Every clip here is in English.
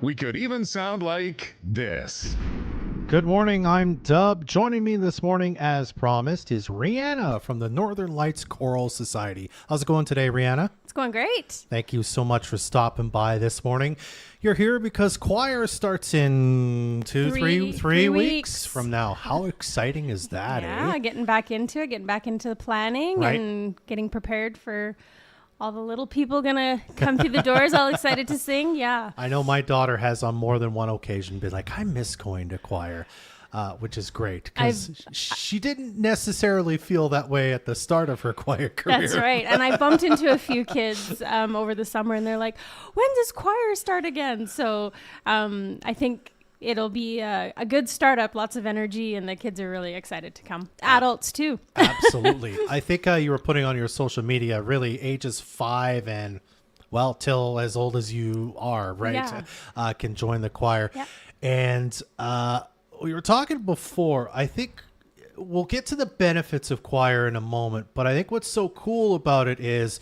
We could even sound like this. Good morning, I'm Dub. Joining me this morning, as promised, is Rihanna from the Northern Lights Choral Society. How's it going today, Rihanna? It's going great. Thank you so much for stopping by this morning. You're here because choir starts in three weeks from now. How exciting is that, Yeah, getting back into the planning Right. and getting prepared for all the little people gonna come through the doors all excited to sing. Yeah. I know my daughter has on more than one occasion been like, I miss going to choir, which is great because she didn't necessarily feel that way at the start of her choir career. That's right. And I bumped into a few kids over the summer and they're like, when does choir start again? So I think it'll be a good startup, lots of energy, and the kids are really excited to come. Adults too. Absolutely. I think you were putting on your social media really ages 5 and, well, till as old as you are, right? Yeah. Can join the choir. Yeah. And we were talking before, I think we'll get to the benefits of choir in a moment, but I think what's so cool about it is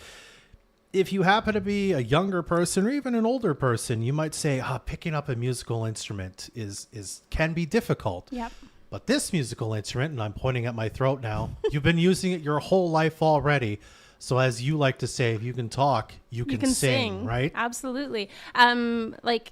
if you happen to be a younger person or even an older person, you might say, picking up a musical instrument can be difficult. Yep. But this musical instrument, and I'm pointing at my throat now, you've been using it your whole life already. So as you like to say, if you can talk, you can sing, right? Absolutely. Like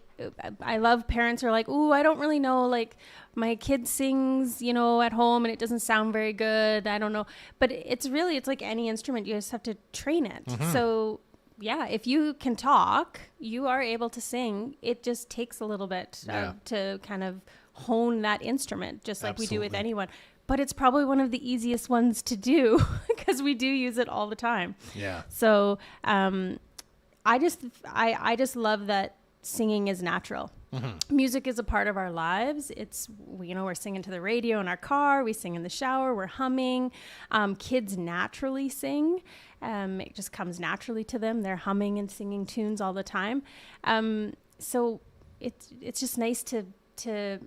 I love parents who are like, "Ooh, I don't really know, like my kid sings, at home and it doesn't sound very good. I don't know." But it's like any instrument, you just have to train it. Mm-hmm. So yeah, if you can talk, you are able to sing. It just takes a little bit to kind of hone that instrument, just like we do with anyone. But it's probably one of the easiest ones to do because we do use it all the time. Yeah. So I just love that singing is natural. Mm-hmm. Music is a part of our lives. It's, we're singing to the radio in our car. We sing in the shower. We're humming. Kids naturally sing. It just comes naturally to them. They're humming and singing tunes all the time. So it's just nice to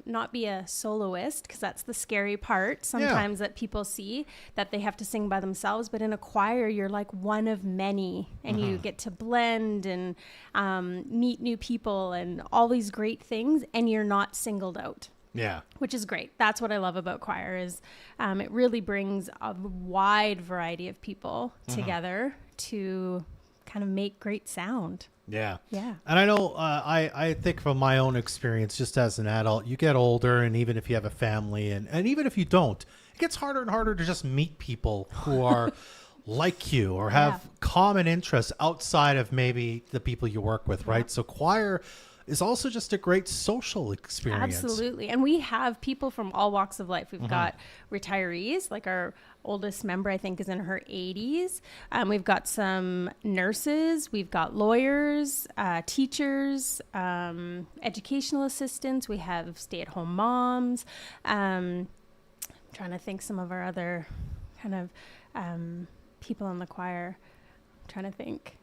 not be a soloist, because that's the scary part sometimes that people see, that they have to sing by themselves. But in a choir, you're like one of many, and you get to blend and meet new people and all these great things, and you're not singled out. Yeah. Which is great. That's what I love about choir is it really brings a wide variety of people together to kind of make great sound. Yeah. Yeah. And I know I think from my own experience, just as an adult, you get older, and even if you have a family and even if you don't, it gets harder and harder to just meet people who are like you or have common interests outside of maybe the people you work with, right? So choir is also just a great social experience. Absolutely. And we have people from all walks of life. We've got retirees, like our oldest member, I think, is in her 80s. We've got some nurses. We've got lawyers, teachers, educational assistants. We have stay-at-home moms. I'm trying to think some of our other kind of people in the choir. I'm trying to think.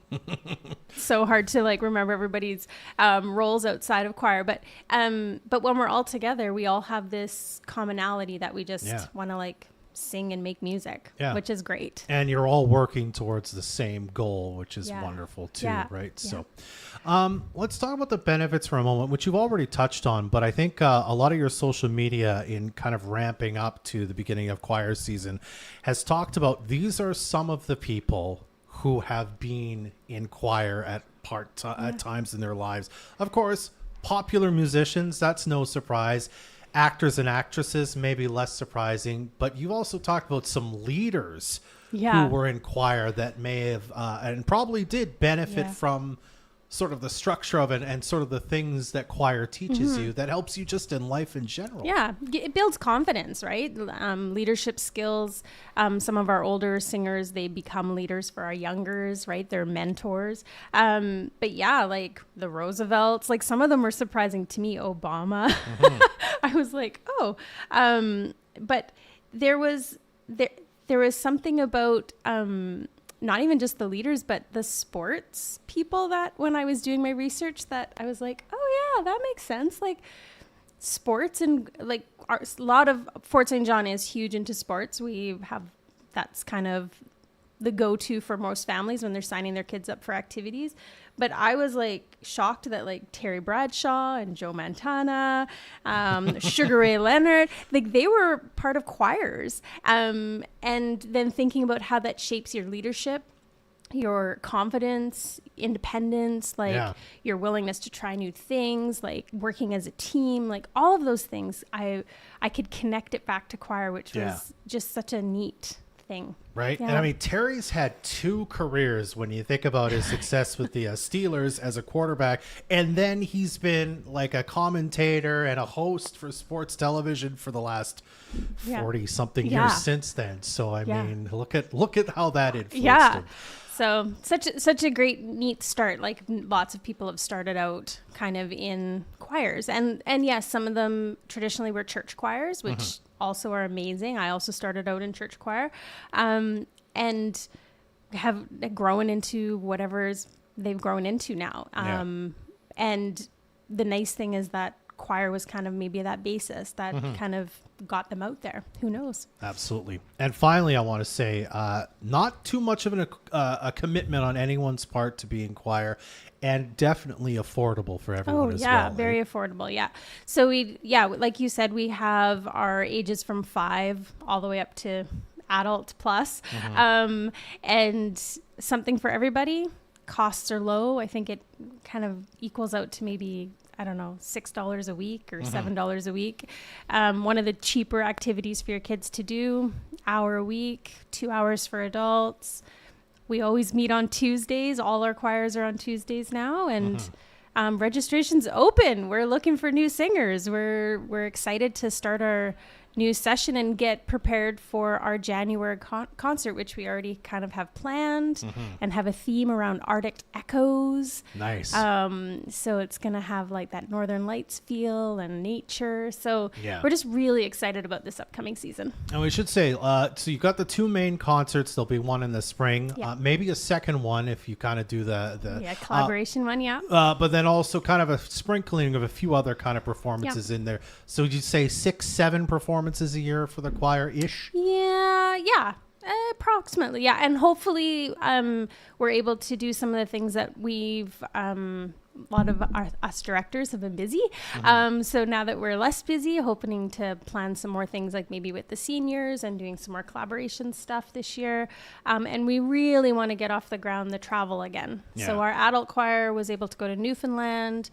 So hard to remember everybody's roles outside of choir, but when we're all together, we all have this commonality that we just want to sing and make music, which is great. And you're all working towards the same goal, which is wonderful too, right? Yeah. So let's talk about the benefits for a moment, which you've already touched on, but I think a lot of your social media in kind of ramping up to the beginning of choir season has talked about these are some of the people who have been in choir at times in their lives. Of course, popular musicians, that's no surprise. Actors and actresses, maybe less surprising. But you've also talked about some leaders who were in choir that may have and probably did benefit from sort of the structure of it and sort of the things that choir teaches you that helps you just in life in general. Yeah, it builds confidence, right? Leadership skills. Some of our older singers, they become leaders for our youngers, right? They're mentors. But yeah, like the Roosevelts, like some of them were surprising to me. Obama. I was like, oh. But there was something about not even just the leaders, but the sports people that when I was doing my research that I was like, oh yeah, that makes sense. Like sports and like a lot of Fort St. John is huge into sports. We have, that's kind of the go-to for most families when they're signing their kids up for activities. But I was like shocked that like Terry Bradshaw and Joe Montana, Sugar Ray Leonard, like they were part of choirs. And then thinking about how that shapes your leadership, your confidence, independence, like your willingness to try new things, like working as a team, like all of those things, I could connect it back to choir, which was just such a neat thing. Right. Yeah. And I mean, Terry's had 2 careers when you think about his success with the Steelers as a quarterback. And then he's been like a commentator and a host for sports television for the last 40 something years since then. So, I mean, look at how that influenced him. So such a great, neat start. Like lots of people have started out kind of in choirs, and yes, some of them traditionally were church choirs, which also are amazing. I also started out in church choir, and have grown into whatever's they've grown into now. And the nice thing is that choir was kind of maybe that basis that kind of got them out there. Who knows? Absolutely. And finally, I want to say, not too much of a commitment on anyone's part to be in choir, and definitely affordable for everyone as well. Oh, yeah, very affordable. Yeah. So like you said, we have our ages from 5 all the way up to adult plus, and something for everybody. Costs are low. I think it kind of equals out to maybe, I don't know, $6 a week or $7 a week. One of the cheaper activities for your kids to do, hour a week, 2 hours for adults. We always meet on Tuesdays. All our choirs are on Tuesdays now, and registration's open. We're looking for new singers. We're excited to start our new session and get prepared for our January concert, which we already kind of have planned and have a theme around Arctic echoes. Nice. So it's going to have like that Northern Lights feel and nature. So we're just really excited about this upcoming season. And we should say, so you've got the 2 main concerts. There'll be one in the spring, maybe a second one if you kind of do the collaboration one. But then also kind of a sprinkling of a few other kind of performances in there. So would you say 6-7 performances a year for the choir-ish? Yeah, approximately. Yeah, and hopefully we're able to do some of the things that we've a lot of us directors have been busy. So now that we're less busy, hoping to plan some more things, like maybe with the seniors and doing some more collaboration stuff this year. And we really want to get off the ground the travel again. So our adult choir was able to go to Newfoundland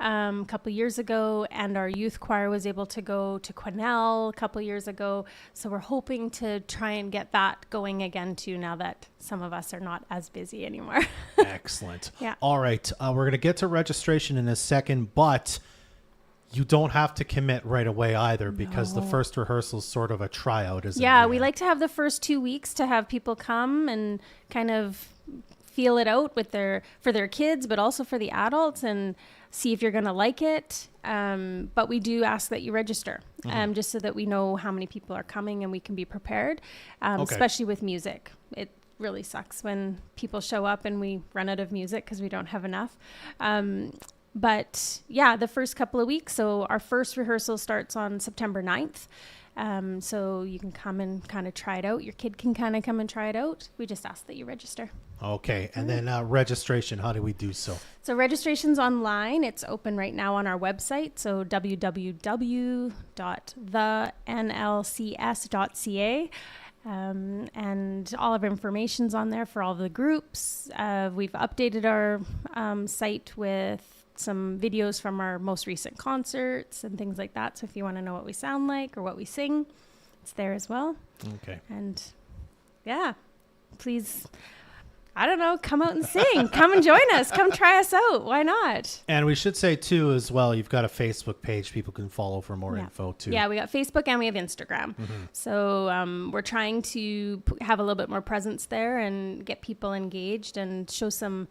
a couple years ago, and our youth choir was able to go to Quesnel a couple years ago. So we're hoping to try and get that going again too, now that some of us are not as busy anymore. Excellent. All right. We're going to get to registration in a second, but you don't have to commit right away either, because the first rehearsal is sort of a tryout, isn't it? Yeah, we like to have the first 2 weeks to have people come and kind of feel it out for their kids, but also for the adults, and see if you're going to like it. But we do ask that you register, just so that we know how many people are coming and we can be prepared, especially with music. It really sucks when people show up and we run out of music because we don't have enough. But yeah, the first couple of weeks. So our first rehearsal starts on September 9th. So you can come and kind of try it out. Your kid can kind of come and try it out. We just ask that you register. Okay. And then registration, how do we do so? So registration's online. It's open right now on our website. So www.thenlcs.ca. And all of our information's on there for all the groups. We've updated our site with some videos from our most recent concerts and things like that. So if you want to know what we sound like or what we sing, it's there as well. Okay. And yeah, please, I don't know, come out and sing. Come and join us. Come try us out. Why not? And we should say too, as well, you've got a Facebook page people can follow for more info too. Yeah, we got Facebook and we have Instagram. So we're trying to have a little bit more presence there and get people engaged and show some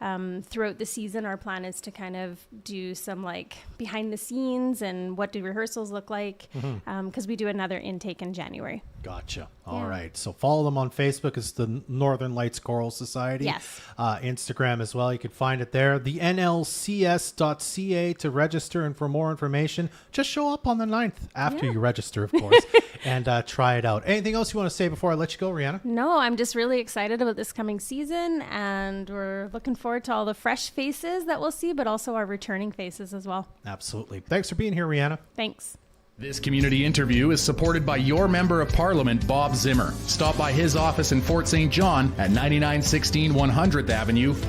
throughout the season. Our plan is to kind of do some like behind the scenes and what do rehearsals look like, because we do another intake in January. Gotcha. All right. So follow them on Facebook. It's the Northern Lights Choral Society. Yes. Instagram as well. You can find it there. The NLCS.ca to register, and for more information, just show up on the 9th after you register, of course. and try it out. Anything else you want to say before I let you go, Rihanna? No, I'm just really excited about this coming season, and we're looking forward to all the fresh faces that we'll see, but also our returning faces as well. Absolutely. Thanks for being here, Rihanna. Thanks. This community interview is supported by your Member of Parliament, Bob Zimmer. Stop by his office in Fort St. John at 9916 100th Avenue